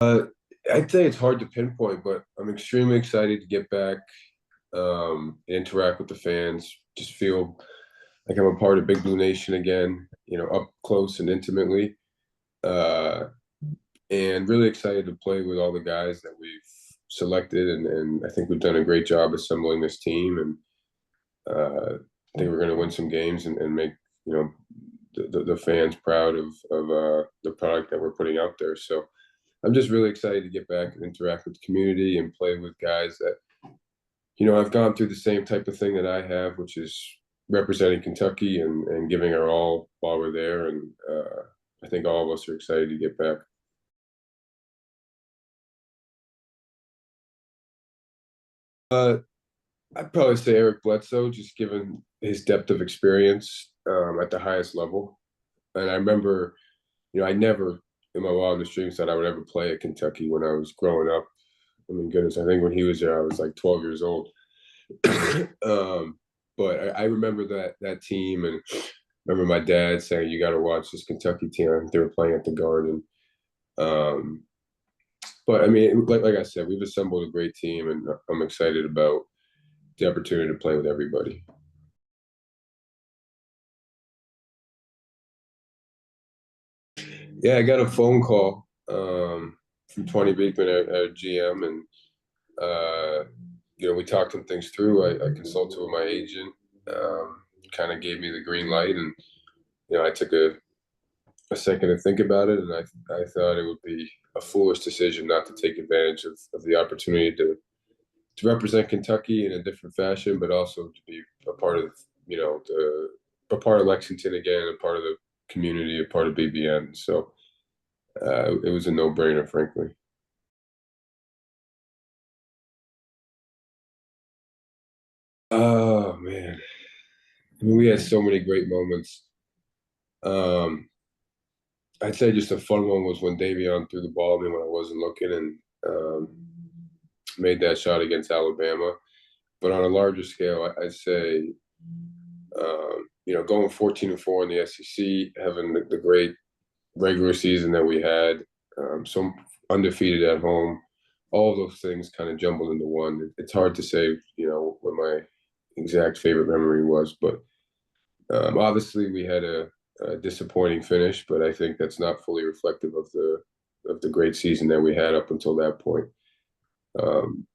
Uh, I'd say it's hard to pinpoint, but I'm extremely excited to get back, interact with the fans, just feel like I'm a part of Big Blue Nation again, up close and intimately. Uh, and really excited to play with all the guys that we've selected. And I think we've done a great job assembling this team. And I think we're going to win some games and make, you know, the fans proud of the product that we're putting out there. So I'm just really excited to get back and interact with the community and play with guys that, I've gone through the same type of thing that I have, which is representing Kentucky and giving our all while we're there. And I think all of us are excited to get back. Uh, I'd probably say Eric Bledsoe, just given his depth of experience at the highest level. And I remember, I never in my wildest dreams thought I would ever play at Kentucky when I was growing up. I mean, goodness, I think when he was there, I was like 12 years old. But I remember that team, and remember my dad saying, "You got to watch this Kentucky team." They were playing at the Garden. Um, but I mean, like I said, we've assembled a great team, and I'm excited about the opportunity to play with everybody. Yeah, I got a phone call from Tony Beekman at GM, and we talked some things through. I consulted with my agent, kind of gave me the green light, and I took a second to think about it, and I thought it would be a foolish decision not to take advantage of the opportunity to represent Kentucky in a different fashion, but also to be a part of a part of Lexington again, a part of the community, a part of BBN. So it was a no brainer, frankly. Oh man, I mean, we had so many great moments. Um, I'd say just a fun one was when Davion threw the ball at me when I wasn't looking and made that shot against Alabama. But on a larger scale, I'd say, going 14-4 in the SEC, having the great regular season that we had, so undefeated at home, all of those things kind of jumbled into one. It's hard to say, what my exact favorite memory was, but obviously we had a disappointing finish, but I think that's not fully reflective of the great season that we had up until that point. Um,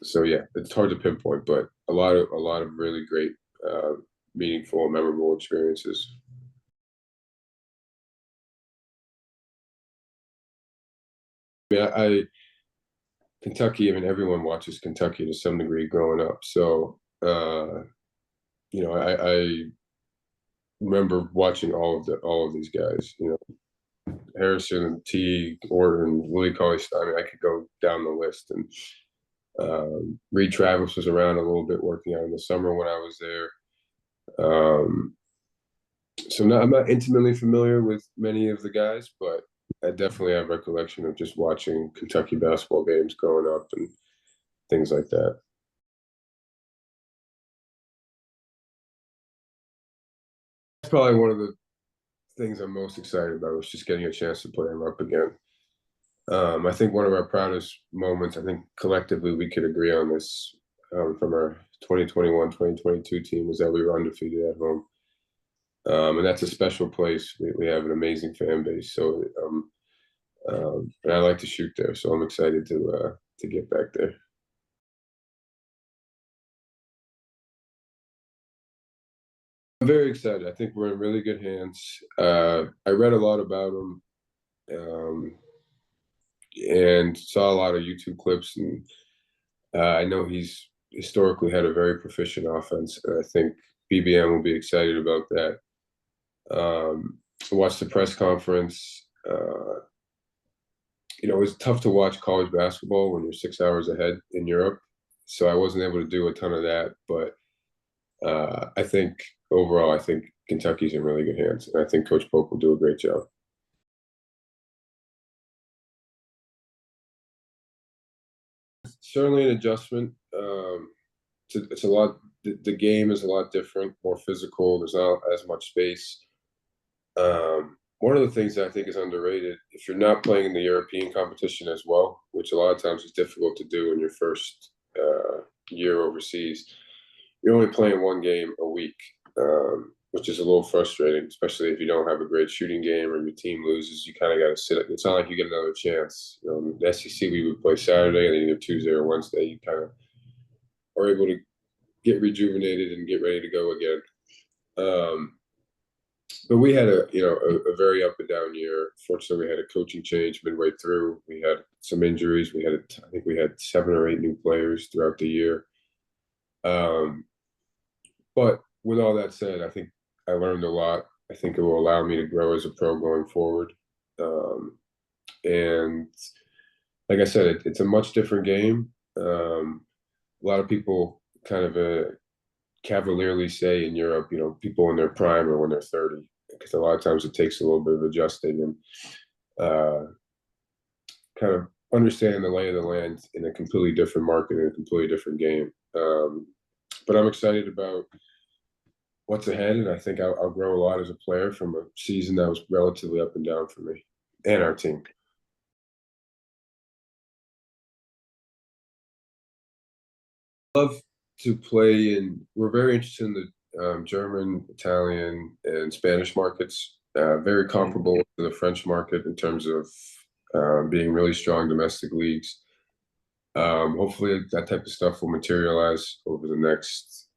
so yeah, it's hard to pinpoint, but a lot of really great, uh, meaningful, memorable experiences. I Kentucky. I mean, everyone watches Kentucky to some degree growing up. So I remember watching all of these guys. Harrison, T, Gordon, Willie Cauley Stein. I mean, I could go down the list. And Reed Travis was around a little bit working out in the summer when I was there. Um, so I'm not intimately familiar with many of the guys, but I definitely have recollection of just watching Kentucky basketball games growing up and things like that. That's probably one of the things I'm most excited about was just getting a chance to play him up again. I think one of our proudest moments, I think collectively we could agree on this, from our 2021-2022 team, was that we were undefeated at home. And that's a special place. We have an amazing fan base. So, and I like to shoot there. So I'm excited to get back there. I'm very excited. I think we're in really good hands. I read a lot about him, um, and saw a lot of YouTube clips, and I know he's historically had a very proficient offense, and I think BBM will be excited about that. I watched the press conference. It's tough to watch college basketball when you're 6 hours ahead in Europe, so I wasn't able to do a ton of that. But I think overall, I think Kentucky's in really good hands, and I think Coach Polk will do a great job. Certainly an adjustment. It's a lot. The game is a lot different, more physical. There's not as much space. one of the things that I think is underrated, if you're not playing in the European competition as well, which a lot of times is difficult to do in your first year overseas, you're only playing one game a week, which is a little frustrating, especially if you don't have a great shooting game or your team loses. You kind of got to sit. It's not like you get another chance. In the SEC, we would play Saturday, and then either Tuesday or Wednesday. You kind of are able to get rejuvenated and get ready to go again. But we had a very up and down year. Fortunately, we had a coaching change midway through. We had some injuries. I think we had 7 or 8 new players throughout the year. Um, but with all that said, I think I learned a lot. I think it will allow me to grow as a pro going forward. And like I said, it's a much different game. A lot of people kind of cavalierly say in Europe, people in their prime or when they're 30, because a lot of times it takes a little bit of adjusting and kind of understanding the lay of the land in a completely different market and a completely different game. But I'm excited about what's ahead, and I think I'll grow a lot as a player from a season that was relatively up and down for me and our team. Love to play in. We're very interested in the German, Italian, and Spanish markets. Very comparable to the French market in terms of being really strong domestic leagues. Hopefully, that type of stuff will materialize over the next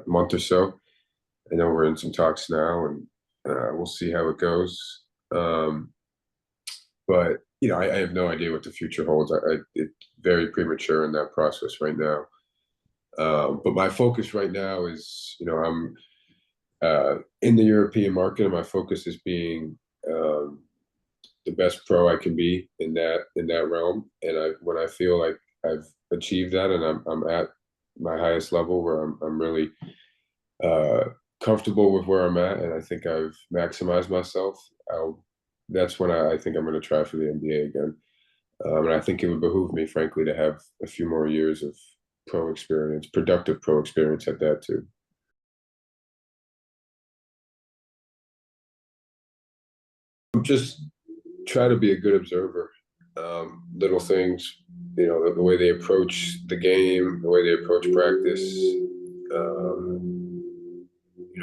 month or so. I know we're in some talks now, and we'll see how it goes. But I have no idea what the future holds. It's very premature in that process right now. But my focus right now is, I'm in the European market, and my focus is being the best pro I can be in that realm. And when I feel like I've achieved that, and I'm at my highest level where I'm really comfortable with where I'm at, and I think I've maximized myself, that's when I think I'm going to try for the NBA again. And I think it would behoove me, frankly, to have a few more years of productive pro experience at that too. Just try to be a good observer. Little things, the way they approach the game, the way they approach practice.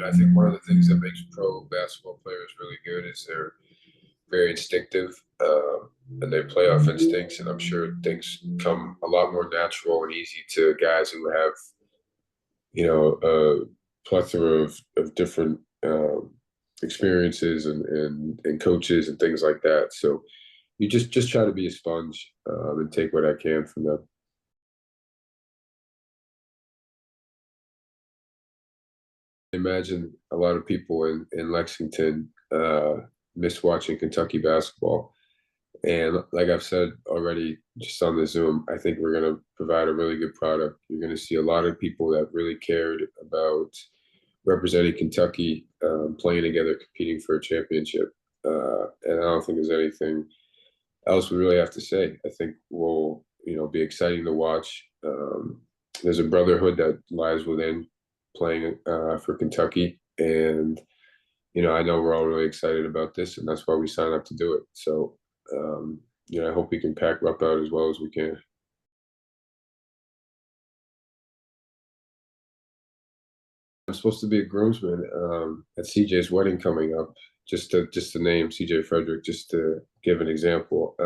I think one of the things that makes pro basketball players really good is they're very instinctive, and they play off instincts. And I'm sure things come a lot more natural and easy to guys who have, a plethora of different experiences and coaches and things like that. So you just try to be a sponge, and take what I can from them. Imagine a lot of people in Lexington miss watching Kentucky basketball. And like I've said already, just on the Zoom, I think we're going to provide a really good product. You're going to see a lot of people that really cared about representing Kentucky, playing together, competing for a championship. And I don't think there's anything else we really have to say. I think will be exciting to watch. There's a brotherhood that lies within playing for Kentucky, and I know we're all really excited about this, and that's why we signed up to do it. So I hope we can pack Rupp out as well as we can. I'm supposed to be a groomsman at CJ's wedding coming up. Just to name CJ Frederick, just to give an example.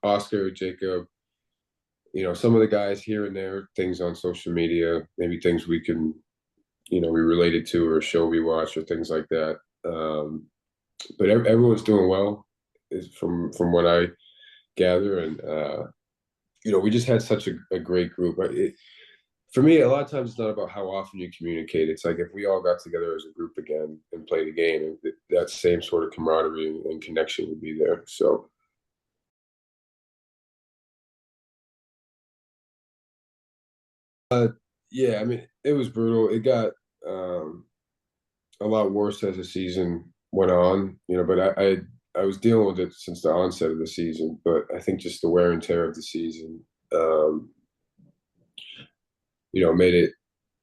Oscar, Jacob, some of the guys here and there, things on social media, maybe things we can, we related to, or a show we watch, or things like that. But everyone's doing well, is from what I gather, and we just had such a great group. For me, a lot of times it's not about how often you communicate. It's like if we all got together as a group again and played a game, that same sort of camaraderie and connection would be there. So, yeah, I mean, it was brutal. It got a lot worse as the season went on, but I was dealing with it since the onset of the season. But I think just the wear and tear of the season, made it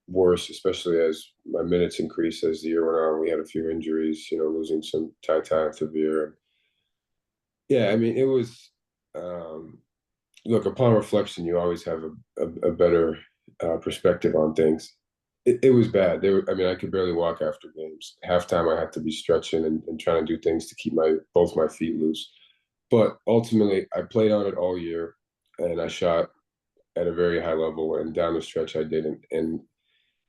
worse, especially as my minutes increased as the year went on. We had a few injuries, losing some Ty and Tavir. Yeah, I mean, it was. Um, Look, upon reflection, you always have a better perspective on things. It was bad. I mean, I could barely walk after games. Halftime, I had to be stretching and trying to do things to keep my both my feet loose. But ultimately, I played on it all year, and I shot at a very high level. And down the stretch, I didn't. And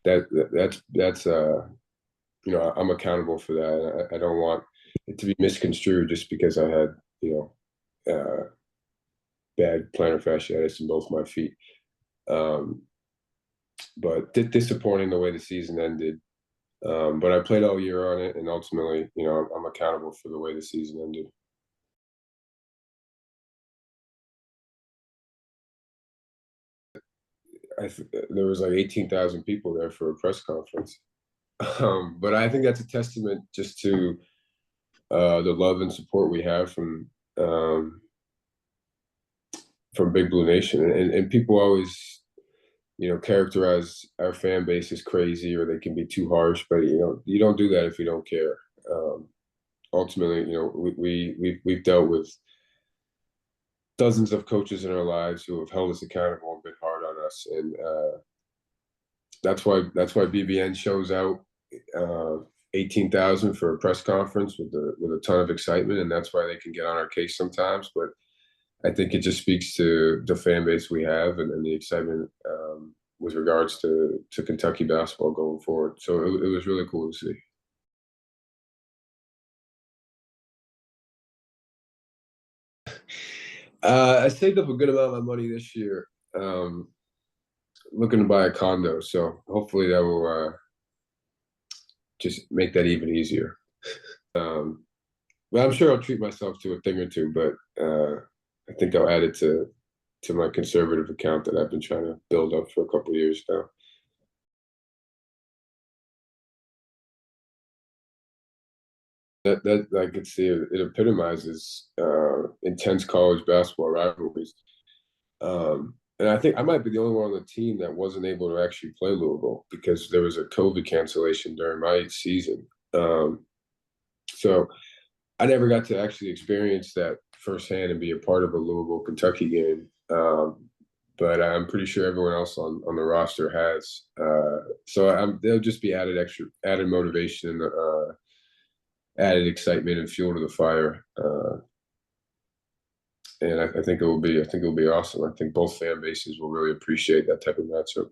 that's I'm accountable for that. I don't want it to be misconstrued just because I had bad plantar fasciitis in both my feet. Um, but disappointing the way the season ended. But I played all year on it, and ultimately, I'm accountable for the way the season ended. There was like 18,000 people there for a press conference. But I think that's a testament just to the love and support we have um, from Big Blue Nation, and people always characterize our fan base as crazy or they can be too harsh, but you don't do that if you don't care. Um, Ultimately, we've dealt with dozens of coaches in our lives who have held us accountable and been hard on us, and that's why BBN shows out 18,000 for a press conference with a ton of excitement, and that's why they can get on our case sometimes. But I think it just speaks to the fan base we have and the excitement with regards to Kentucky basketball going forward. So it was really cool to see. I saved up a good amount of my money this year, um, looking to buy a condo. So hopefully that will just make that even easier. But I'm sure I'll treat myself to a thing or two. But I think I'll add it to my conservative account that I've been trying to build up for a couple of years now. That I could see it epitomizes intense college basketball rivalries. And I think I might be the only one on the team that wasn't able to actually play Louisville because there was a COVID cancellation during my season. So I never got to actually experience that firsthand and be a part of a Louisville Kentucky game. But I'm pretty sure everyone else on the roster has. So there'll just be added motivation, added excitement and fuel to the fire. And I think it will be awesome. I think both fan bases will really appreciate that type of matchup.